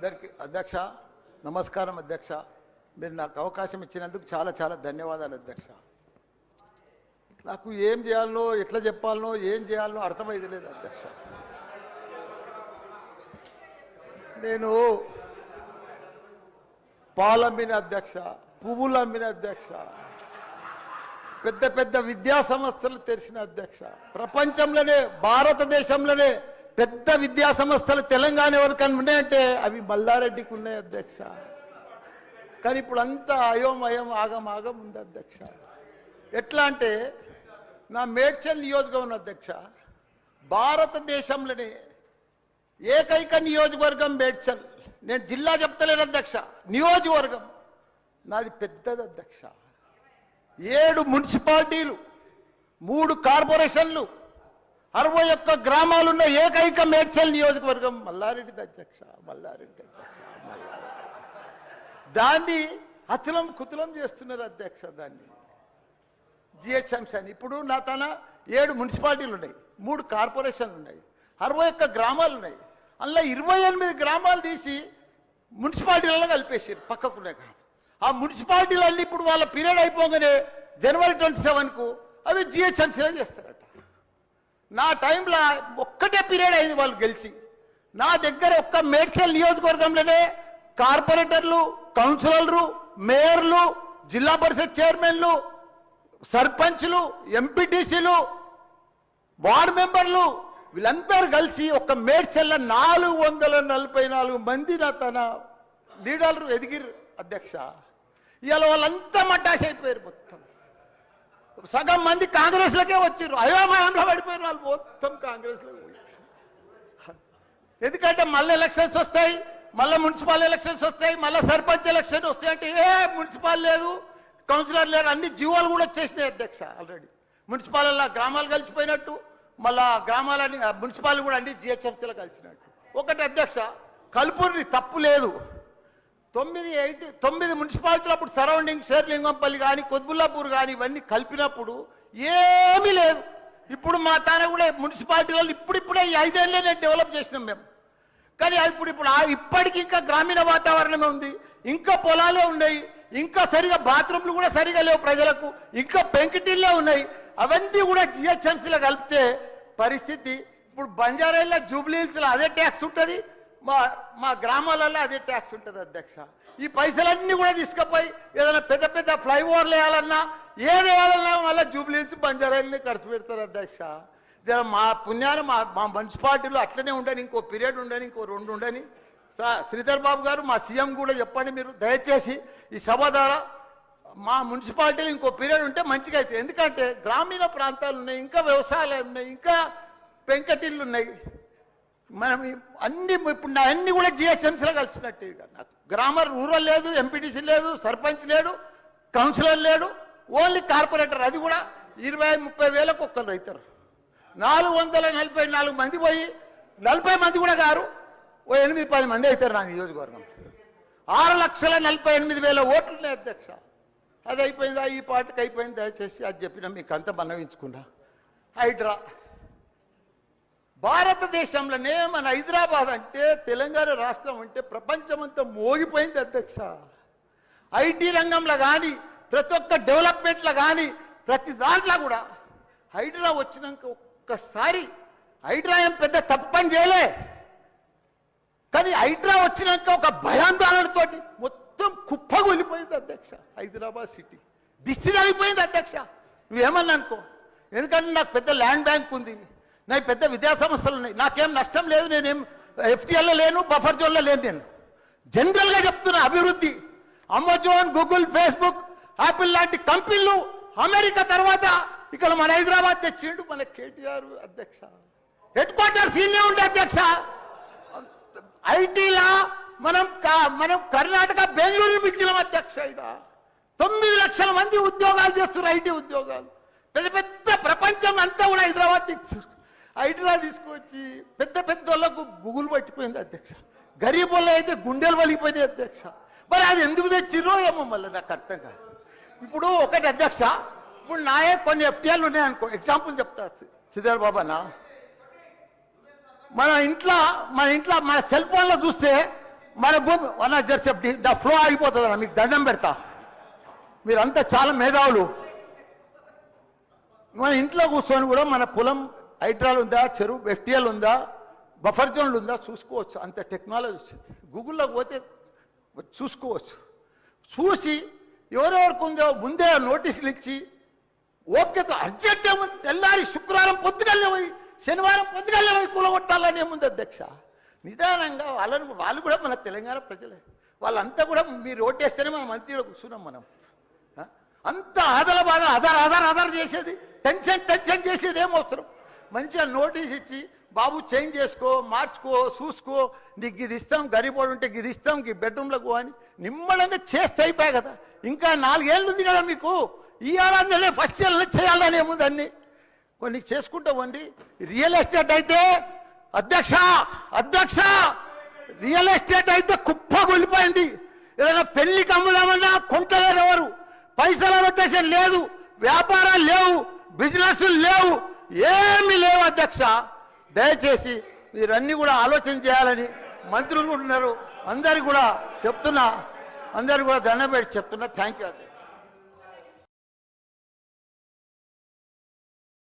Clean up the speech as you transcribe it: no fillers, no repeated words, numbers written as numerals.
అందరికీ అధ్యక్ష నమస్కారం అధ్యక్ష. మీరు నాకు అవకాశం ఇచ్చినందుకు చాలా చాలా ధన్యవాదాలు అధ్యక్ష. నాకు ఏం చేయాలనో ఎట్లా చెప్పాలనో ఏం చేయాలనో అర్థమైంది లేదు అధ్యక్ష. నేను పాలమ్మిన అధ్యక్ష, పువ్వులు అమ్మిన అధ్యక్ష, పెద్ద పెద్ద విద్యా సంస్థలు తెరిచిన అధ్యక్ష. ప్రపంచంలోనే భారతదేశంలోనే పెద్ద విద్యా సంస్థలు తెలంగాణ ఎవరికైనా ఉన్నాయంటే అవి మల్లారెడ్డికి ఉన్నాయి అధ్యక్ష. కానీ ఇప్పుడు అంతా అయోమయం ఆగం ఉంది అధ్యక్ష. ఎట్లా అంటే నా మేడ్చల్ నియోజకవర్గం అధ్యక్ష, భారతదేశంలోనే ఏకైక నియోజకవర్గం మేడ్చల్. నేను జిల్లా చెప్తలేను అధ్యక్ష, నియోజకవర్గం నాది పెద్దది అధ్యక్ష. 7 మున్సిపాలిటీలు, 3 కార్పొరేషన్లు, 61 గ్రామాలున్న ఏకైక మేడ్చల్ నియోజకవర్గం మల్లారెడ్డి అధ్యక్ష. మల్లారెడ్డి అధ్యక్ష, దాన్ని అతులం కుతులం చేస్తున్నారు అధ్యక్ష. దాన్ని జిహెచ్ఎంసీ అని ఇప్పుడు నా తన 7 మున్సిపాలిటీలు ఉన్నాయి, 3 కార్పొరేషన్లు ఉన్నాయి, 61 గ్రామాలు ఉన్నాయి. అందులో 28 గ్రామాలు తీసి మున్సిపాలిటీలలో కలిపేసారు పక్కకునే గ్రామం. ఆ మున్సిపాలిటీలన్నీ ఇప్పుడు వాళ్ళ పీరియడ్ అయిపోగానే జనవరి 27కు అవి జిహెచ్ఎంసీలో చేస్తారట. నా టైంలో ఒక్కటే పీరియడ్ అయింది వాళ్ళు గెలిచి. నా దగ్గర ఒక్క మేడ్చల్ నియోజకవర్గంలోనే కార్పొరేటర్లు, కౌన్సిలర్లు, మేయర్లు, జిల్లా పరిషత్ చైర్మన్లు, సర్పంచ్లు, ఎంపీటీసీలు, వార్డు మెంబర్లు వీళ్ళందరూ కలిసి ఒక్క మేడ్చల్ల 444 మంది నా తన లీడర్లు ఎదిగిరు అధ్యక్ష. ఇవాళ వాళ్ళంతా మడ్డాష్ అయిపోయారు. మొత్తం సగం మంది కాంగ్రెస్లకే వచ్చారు. అయోమయంలో పడిపోయారు వాళ్ళు మొత్తం కాంగ్రెస్లో. ఎందుకంటే మళ్ళీ ఎలక్షన్స్ వస్తాయి, మళ్ళీ మున్సిపల్ ఎలక్షన్స్ వస్తాయి, మళ్ళీ సర్పంచ్ ఎలక్షన్ వస్తాయి అంటే ఏ మున్సిపల్ లేదు, కౌన్సిలర్ లేరు, అన్ని జీవోలు కూడా వచ్చేసినాయి అధ్యక్ష. ఆల్రెడీ మున్సిపాల్లో గ్రామాలు కలిసిపోయినట్టు, మళ్ళా గ్రామాలని మున్సిపాల్ కూడా అన్ని జిహెచ్ఎంసీలో కలిసినట్టు. ఒకటి అధ్యక్ష, కలుపుని తప్పు లేదు. 9 మున్సిపాలిటీలు అప్పుడు సరౌండింగ్ శేర్లింగంపల్లి కానీ కొద్బుల్లాపూర్ కానీ ఇవన్నీ కలిపినప్పుడు ఏమీ లేదు. ఇప్పుడు మా తాన కూడా మున్సిపాలిటీలో ఇప్పుడిప్పుడే ఈ 5 ఏళ్ళనే డెవలప్ చేసినాం మేము. కానీ ఇప్పుడు ఇప్పటికి ఇంకా గ్రామీణ వాతావరణమే ఉంది, ఇంకా పొలాలే ఉన్నాయి, ఇంకా సరిగా బాత్రూమ్లు కూడా సరిగా లేవు ప్రజలకు, ఇంకా పెంకిటిల్లే ఉన్నాయి. అవన్నీ కూడా జిహెచ్ఎంసీలో కలిపితే పరిస్థితి ఇప్పుడు బంజారాల్లో జూబ్లీహిల్స్లో అదే ట్యాక్స్ ఉంటుంది, మా గ్రామాలలో అదే ట్యాక్స్ ఉంటుంది అధ్యక్ష. ఈ పైసలన్నీ కూడా తీసుకుపోయి ఏదైనా పెద్ద పెద్ద ఫ్లైఓవర్లు వేయాలన్నా ఏది వేయాలన్నా మళ్ళీ జూబ్లీహిల్స్ బంజారాలని ఖర్చు పెడతారు అధ్యక్ష. మా పుణ్యాన్ని మా మున్సిపాలిటీలో అట్లనే ఉండని, ఇంకో పీరియడ్ ఉండని, ఇంకో 2 ఉండని. శ్రీధర్ బాబు గారు మా సీఎం కూడా చెప్పండి మీరు దయచేసి ఈ సభ ద్వారా మా మున్సిపాలిటీలో ఇంకో పీరియడ్ ఉంటే మంచిగా అవుతుంది. ఎందుకంటే గ్రామీణ ప్రాంతాలు ఉన్నాయి, ఇంకా వ్యవసాయాలు ఉన్నాయి, ఇంకా పెంకటిళ్ళు ఉన్నాయి. మనం అన్ని ఇప్పుడు నా అన్ని కూడా జిహెచ్ఎంసీలో కలిసినట్టు. నాకు రూరల్ లేదు, ఎంపీటీసీ లేదు, సర్పంచ్ లేడు, కౌన్సిలర్ లేడు, ఓన్లీ కార్పొరేటర్. అది కూడా 20-30 వేలకు ఒక్కరు అవుతారు. 444 మంది పోయి 40 మంది కూడా గారు 8-10 మంది అవుతారు నా నియోజకవర్గం. 6,48,000 ఓట్లు ఉన్నాయి అధ్యక్ష. అది అయిపోయిందా? ఈ పార్టీకి అయిపోయింది. దయచేసి అది చెప్పినా మీకు అంత మనవించుకున్నా. హైడ్రా భారతదేశంలోనే మన హైదరాబాద్ అంటే తెలంగాణ రాష్ట్రం అంటే ప్రపంచమంతా మోగిపోయింది అధ్యక్ష. ఐటీ రంగంలో కానీ ప్రతి ఒక్క డెవలప్మెంట్లో కానీ ప్రతి దాంట్లో కూడా హైడ్రా వచ్చినాక ఒక్కసారి హైడ్రా ఏం పెద్ద తప్పు పని చేయలే, కానీ హైడ్రా వచ్చినాక ఒక భయాందోళనతో మొత్తం కుప్పగొలిపోయింది అధ్యక్ష. హైదరాబాద్ సిటీ దిష్టి తగిలిపోయింది అధ్యక్ష. నువ్వేమన్నా అనుకో, ఎందుకంటే నాకు పెద్ద ల్యాండ్ బ్యాంక్ ఉంది, నాకు పెద్ద విద్యా సంస్థలు ఉన్నాయి, నాకేం నష్టం లేదు, నేనేం ఎఫ్టీఎల్లో లేను, బఫర్ జోన్లో లేను. నేను జనరల్గా చెప్తున్నా, అభివృద్ధి అమెజాన్, గూగుల్, ఫేస్బుక్, యాపిల్ లాంటి కంపెనీలు అమెరికా తర్వాత ఇక్కడ మన హైదరాబాద్ తెచ్చిండు మన కేటీఆర్ అధ్యక్ష. హెడ్ క్వార్టర్స్ ఇన్నే ఉండే అధ్యక్ష. ఐటీలా మనం కర్ణాటక బెంగళూరు మించినాం అధ్యక్ష. ఇక్కడ 9 లక్షల మంది ఉద్యోగాలు చేస్తున్నారు, ఐటీ ఉద్యోగాలు. పెద్ద పెద్ద ప్రపంచం అంతా కూడా హైదరాబాద్ తీసుకొచ్చి పెద్ద పెద్ద వాళ్ళకు బుగులు పట్టిపోయింది అధ్యక్ష. గరీబ్ వాళ్ళు అయితే గుండెలు వలిగిపోయినాయి అధ్యక్ష. మరి అది ఎందుకు తెచ్చిరో ఏమో మళ్ళీ నాకు అర్థం కాదు. ఇప్పుడు ఒకటి అధ్యక్ష, ఇప్పుడు నాయే కొన్ని ఎఫ్టీఎల్ ఉన్నాయనుకో, ఎగ్జాంపుల్ చెప్తా శ్రీధర్ బాబానా. మన ఇంట్లో మన సెల్ ఫోన్లో చూస్తే మన భూమి వన్ జర్సెప్టి ద ఫ్లో అయిపోతుంది అన్న, మీకు దండం పెడతా. మీరంతా చాలా మేధావులు. మన ఇంట్లో కూర్చొని కూడా మన పొలం హైడ్రాల్ ఉందా, చెరువు ఎఫ్టీఎల్ ఉందా, బఫర్ జోన్లు ఉందా చూసుకోవచ్చు. అంత టెక్నాలజీ వచ్చింది. గూగుల్లోకి పోతే చూసుకోవచ్చు. చూసి ఎవరెవరికి ఉందో ముందే నోటీసులు ఇచ్చి ఓపికతో అర్జెంట్ ఏముంది, తెల్లారి శుక్రవారం పొద్దుగల్లే పోయి శనివారం పొద్దుగల్లే పోయి కూలగొట్టాలని ఏముంది అధ్యక్ష. నిదానంగా వాళ్ళు కూడా మన తెలంగాణ ప్రజలే. వాళ్ళంతా కూడా మీరు ఓటేస్తేనే మనం మంత్రిలో కూర్చున్నాం. మనం అంత ఆదల బాధ ఆధార్ చేసేది, టెన్షన్ చేసేది ఏం అవసరం. మంచిగా నోటీస్ ఇచ్చి బాబు చేంజ్ చేసుకో, మార్చుకో, చూసుకో, నీకు ఇది ఇస్తాం, గరీబోడు ఉంటే ఇది ఇస్తాం, ఈ బెడ్రూమ్లకు అని నిమ్మడంగా చేస్తే అయిపోయాయి కదా. ఇంకా 4 ఏళ్ళు ఉంది కదా మీకు. ఈ ఏడాదిలోనే ఫస్ట్ ఇయర్లో చేయాలని ఏముంది, అన్ని కొన్ని చేసుకుంటా ఉండి. రియల్ ఎస్టేట్ అయితే అధ్యక్ష రియల్ ఎస్టేట్ అయితే కుప్పగొల్లిపోయింది. ఏదైనా పెళ్లికి అమ్ముదామన్నా కొంటలేరు ఎవరు, పైసల రొటేషన్ లేదు, వ్యాపారాలు లేవు, బిజినెస్ లేవు, ఏమీ లేవు అధ్యక్ష. దయచేసి మీరన్నీ కూడా ఆలోచన చేయాలని మంత్రులు కూడా ఉన్నారు. అందరికి కూడా చెప్తున్నా, అందరికి కూడా దండం పెట్టి చెప్తున్నా. Thank you.